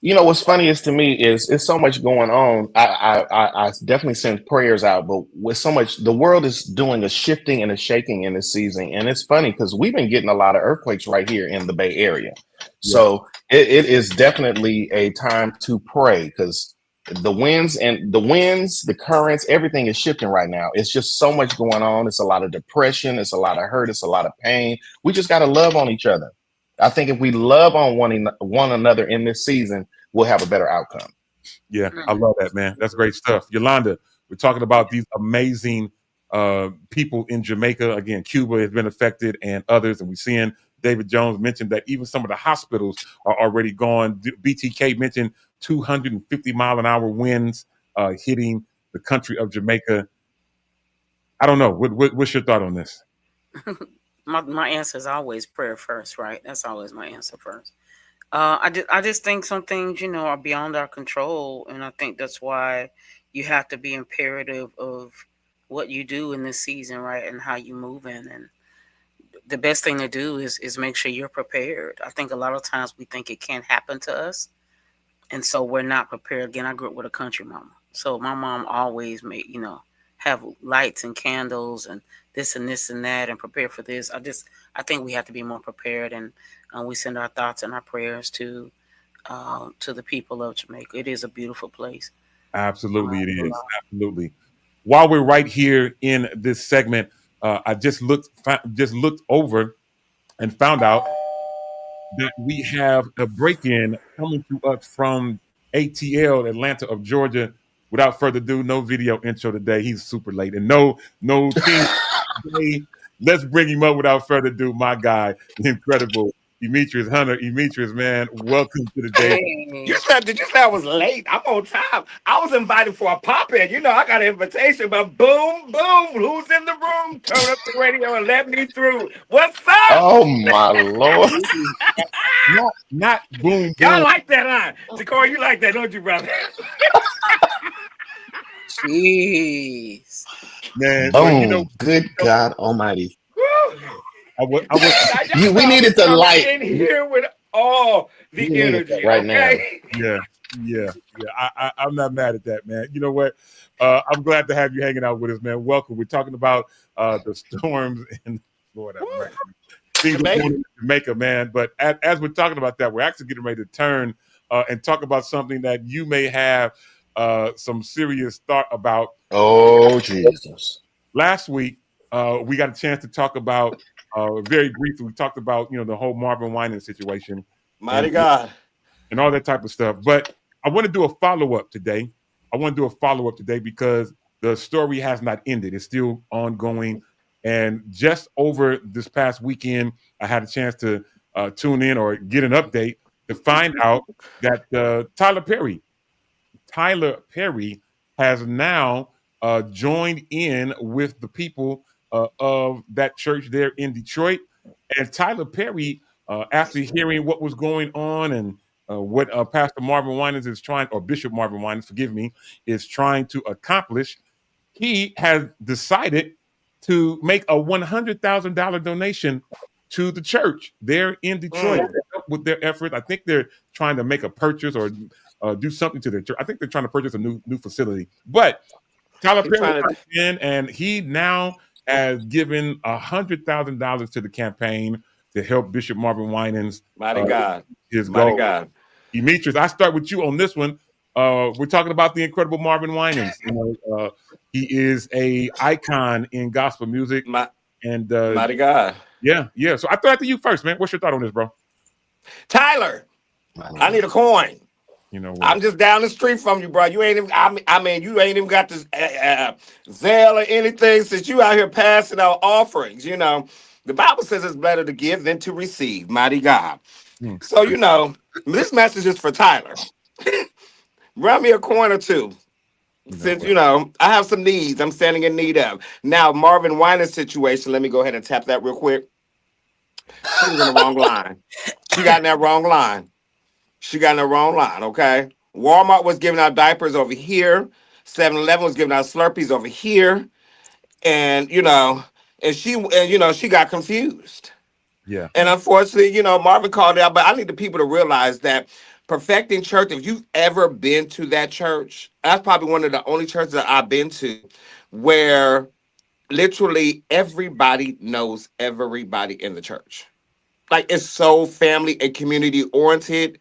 What's funniest to me is it's so much going on. I definitely send prayers out, but with so much, the world is doing a shifting and a shaking in this season, and it's funny because we've been getting a lot of earthquakes right here in the Bay Area. Yeah. So it is definitely a time to pray because the winds, the currents, everything is shifting right now. It's just so much going on. It's a lot of depression. It's a lot of hurt. It's a lot of pain. We just got to love on each other. I think if we love on one another in this season, we'll have a better outcome. Yeah, I love that, man. That's great stuff. Yolanda, we're talking about these amazing people in Jamaica. Again, Cuba has been affected and others. And we're seeing David Jones mentioned that even some of the hospitals are already gone. BTK mentioned 250-mile-an-hour winds hitting the country of Jamaica. I don't know. What's your thought on this? My answer is always prayer first, right? That's always my answer first. I just think some things, are beyond our control, and I think that's why you have to be imperative of what you do in this season, right, and how you move in. And the best thing to do is make sure you're prepared. I think a lot of times we think it can't happen to us, and so we're not prepared. Again, I grew up with a country mama, so my mom always made have lights and candles and this and that and prepare for this. I think we have to be more prepared, and we send our thoughts and our prayers to the people of Jamaica. It is a beautiful place. Absolutely, it is. Absolutely. While we're right here in this segment, I just looked over and found out that we have a break-in coming to us from ATL, Atlanta of Georgia. Without further ado, no video intro today. He's super late, and no theme today. Let's bring him up without further ado. My guy, the incredible Demetrius Hunter. Demetrius, man, welcome to the day. You said, did you say I was late? I'm on time. I was invited for a pop-in. I got an invitation, but boom, boom, who's in the room? Turn up the radio and let me through. What's up? Oh my Lord. Not boom, boom. Y'all like that, huh? Takora, you like that, don't you, brother? Jeez. Man, Boom. Good God Almighty. We needed the light in here with all the energy right okay? now. Yeah. I'm not mad at that, man. You know what? I'm glad to have you hanging out with us, man. Welcome. We're talking about the storms in Florida. Things are going in Jamaica, man. But as we're talking about that, we're actually getting ready to turn and talk about something that you may have some serious thought about. Oh, Jesus. Last week, we got a chance to talk about, very briefly, we talked about, the whole Marvin Winans situation. Mighty God. And all that type of stuff. But I want to do a follow-up today. Because the story has not ended. It's still ongoing. And just over this past weekend, I had a chance to tune in or get an update to find out that Tyler Perry has now joined in with the people of that church there in Detroit. And Tyler Perry, after hearing what was going on and what Pastor Marvin Winans is trying, or Bishop Marvin Winans, forgive me, is trying to accomplish, he has decided to make a $100,000 donation to the church there in Detroit with their efforts. I think they're trying to make a purchase or do something to their church. I think they're trying to purchase a new facility. But Tyler Perry comes in, and he now has given $100,000 to the campaign to help Bishop Marvin Winans. Mighty God. His Mighty goal. God. Demetrius, I start with you on this one. We're talking about the incredible Marvin Winans. He is a icon in gospel music. Mighty God. Yeah. So I throw it to you first, man. What's your thought on this, bro? Tyler, I need a coin. You know what? I'm just down the street from you, bro. You ain't even, you ain't even got this Zelle or anything since you out here passing out offerings. The Bible says it's better to give than to receive. Mighty God. So, this message is for Tyler. Run me a coin or two. Since, I have some needs I'm standing in need of. Now, Marvin Winans situation, let me go ahead and tap that real quick. She was in the wrong line. She got in that wrong line. Okay? Walmart was giving out diapers over here. 7-Eleven was giving out Slurpees over here. And, she got confused. Yeah. And unfortunately, Marvin called it out, but I need the people to realize that Perfecting Church, if you've ever been to that church, that's probably one of the only churches that I've been to where literally everybody knows everybody in the church. Like, it's so family and community oriented,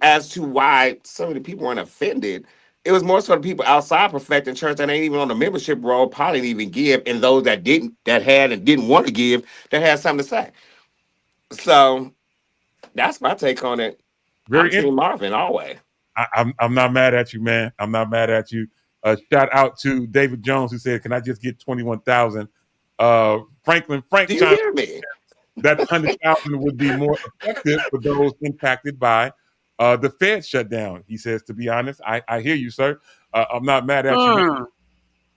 as to why some of the people weren't offended. It was more so the people outside Perfecting Church that ain't even on the membership roll, probably didn't even give, and those that had and didn't want to give, that had something to say. So that's my take on it. I'm Team Marvin always. I'm not mad at you, man. I'm not mad at you. Shout out to David Jones who said, "Can I just get 21,000?" Frank Do you chimed hear me? that 100,000 would be more effective for those impacted by the Fed shutdown. He says, "To be honest, I hear you, sir. I'm not mad at you."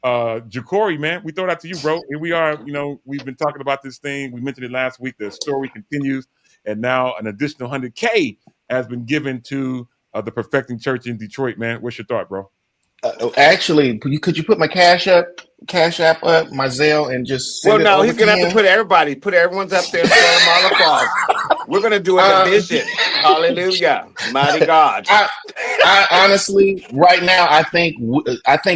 Mm. Jacory, man, we throw that to you, bro. Here we are. You know, we've been talking about this thing. We mentioned it last week. The story continues, and now an additional 100K has been given to the Perfecting Church in Detroit. Man, what's your thought, bro? Actually, could you put my Cash App up, my Zelle, and just Well, send it no, over he's to gonna have to him? put everyone's up there and throw them all across. We're gonna do a Uh, division. Hallelujah, mighty God. I honestly, right now, I think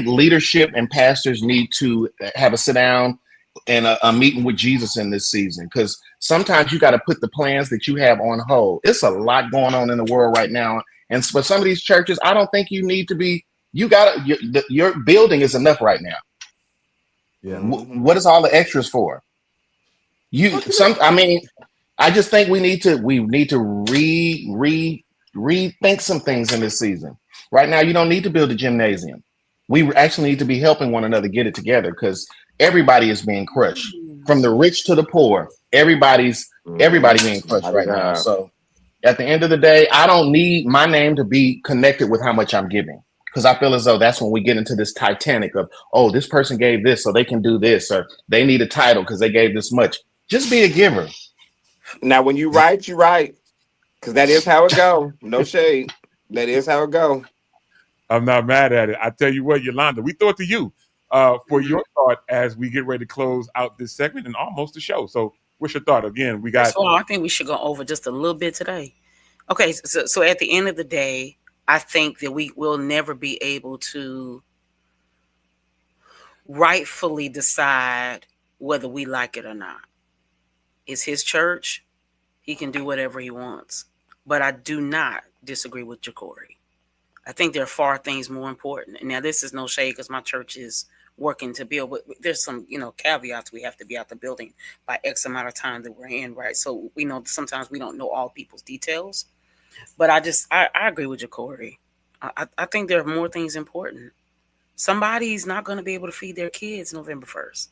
leadership and pastors need to have a sit down and a meeting with Jesus in this season, because sometimes you got to put the plans that you have on hold. It's a lot going on in the world right now, and for some of these churches, I don't think you need to be. You got to your building is enough right now. Yeah. What is all the extras for? I mean, I just think we need to rethink some things in this season. Right now, you don't need to build a gymnasium. We actually need to be helping one another get it together, because everybody is being crushed, from the rich to the poor. Everybody being crushed Mighty right now. God. So at the end of the day, I don't need my name to be connected with how much I'm giving, because I feel as though that's when we get into this Titanic of, oh, this person gave this, so they can do this, or they need a title because they gave this much. Just be a giver. Now, when you write, because that is how it go. No shade. That is how it go. I'm not mad at it. I tell you what, Yolanda, we throw it to you for Mhm. your thought as we get ready to close out this segment and almost the show. So, what's your thought? Again, we got. First of all, I think we should go over just a little bit today. Okay, so at the end of the day, I think that we will never be able to rightfully decide whether we like it or not. It's his church. He can do whatever he wants. But I do not disagree with Jacory. I think there are far things more important. And now this is no shade because my church is working to build, but there's some, caveats. We have to be out the building by X amount of time that we're in, right? So we know sometimes we don't know all people's details. But I agree with Jacory. I think there are more things important. Somebody's not going to be able to feed their kids November 1st.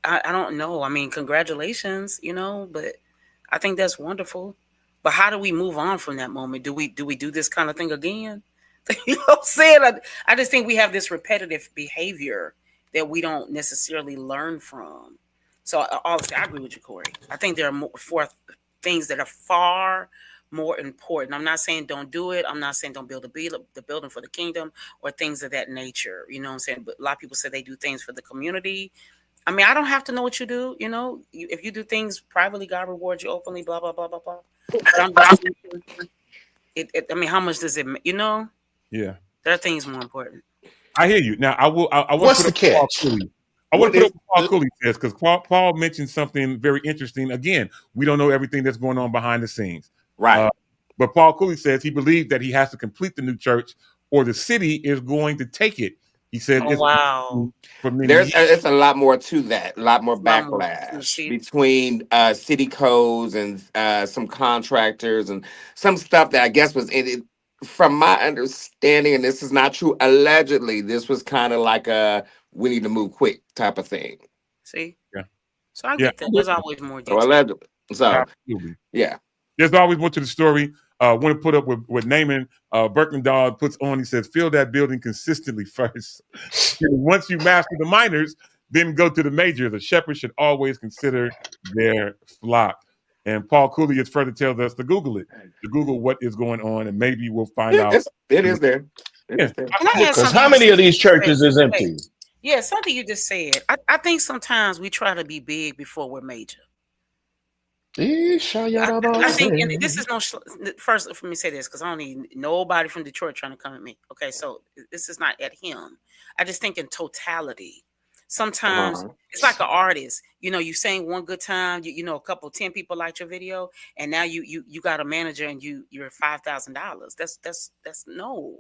I don't know. I mean, congratulations, but I think that's wonderful. But how do we move on from that moment? Do we do this kind of thing again? You know what I'm saying? I just think we have this repetitive behavior that we don't necessarily learn from. So obviously, I agree with you, Corey. I think there are four things that are far more important. I'm not saying don't do it. I'm not saying don't build the building for the kingdom or things of that nature. You know what I'm saying? But a lot of people say they do things for the community. I mean, I don't have to know what you do. If you do things privately, God rewards you openly. Blah blah blah blah blah. But I'm just thinking, I mean, how much does it? Yeah, There are things more important. I hear you. Now, I want to What's put the up what Paul catch? Cooley. I want What to put is up what Paul Cooley says because Paul mentioned something very interesting. Again, we don't know everything that's going on behind the scenes. right? Uh, but Paul Cooley says he believed that he has to complete the new church or the city is going to take it. He said Oh it's wow, for many There's years. it's a lot more to that. A lot more it's a lot more to backlash see. between city codes and some contractors and some stuff that I guess was in it. From my understanding, and this is not true, allegedly, this was kind of like a we need to move quick type of thing. See, Yeah, so I yeah, get that. There's always more So detail. allegedly. So absolutely. yeah. There's always more to the story. Want to put up with Naaman Birkendahl puts on. He says, "Fill that building consistently first. Once you master the minors, then go to the majors. A shepherd should always consider their flock." And Paul Cooley further tells us to Google what is going on, and maybe we'll find Yeah, out. it is there. It Yeah, is there. Can I add Because something how you many just of these said? churches is Wait, empty? yeah, something you just said. I think sometimes we try to be big before we're major. I think, and this is no first. Let me say this because I don't need nobody from Detroit trying to come at me. Okay, so this is not at him. I just think in totality. Sometimes Uh-huh. it's like an artist. You sang one good time. A couple 10 people liked your video, and now you got a manager and you're $5,000. That's no.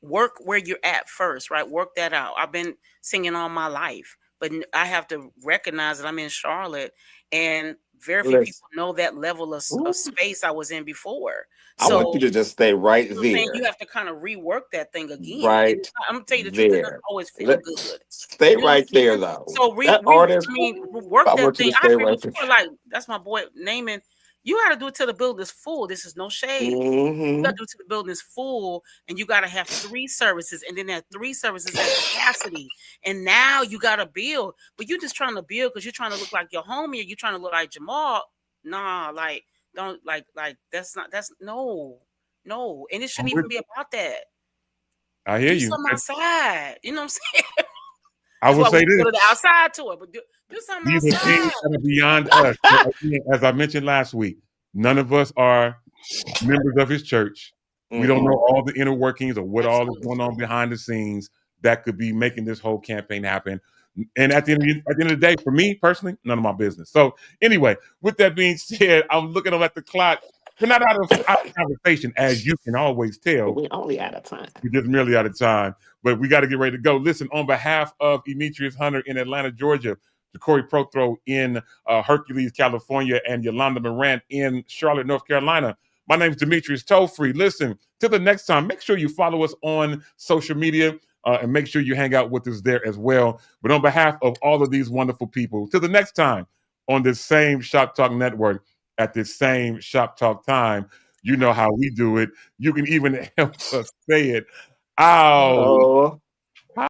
Work where you're at first, right? Work that out. I've been singing all my life, but I have to recognize that I'm in Charlotte and very few people know that level of space I was in before. I want you to just stay right there. You have to kind of rework that thing again. Right. I'm gonna tell you the truth, it doesn't always feel good. Stay right there, though. So that artist, work I that want you thing. to stay I right people there. are like, that's my boy naming. You got to do it till the building is full. This is no shade. Mm-hmm. You got to do it till the building is full, and you got to have 3 services, and then that 3 services at capacity. And now you got to build, but you're just trying to build because you're trying to look like your homie, or you're trying to look like Jamal. Nah, like don't like that's no, and it shouldn't even be about that. I hear you. Something outside, you know what I'm saying? I will say this: go to the outside to it, but do something these outside. are things that are beyond us. So again, as I mentioned last week, none of us are members of his church. We don't know all the inner workings of what all is going on behind the scenes that could be making this whole campaign happen. And at the end of the day, for me personally, none of my business. So anyway, with that being said, I'm looking at the clock. We're not out of conversation, as you can always tell. We're only out of time. We're just merely out of time, but we got to get ready to go. Listen, on behalf of Demetrius Hunter in Atlanta, Georgia, Corey Prothro in Hercules, California, and Yolanda Morant in Charlotte, North Carolina, my name is Demetrius Tollfree. Listen, till the next time, make sure you follow us on social media and make sure you hang out with us there as well. But on behalf of all of these wonderful people, till the next time on this same Shop Talk Network at this same Shop Talk time, you know how we do it. You can even help us say it. Ow.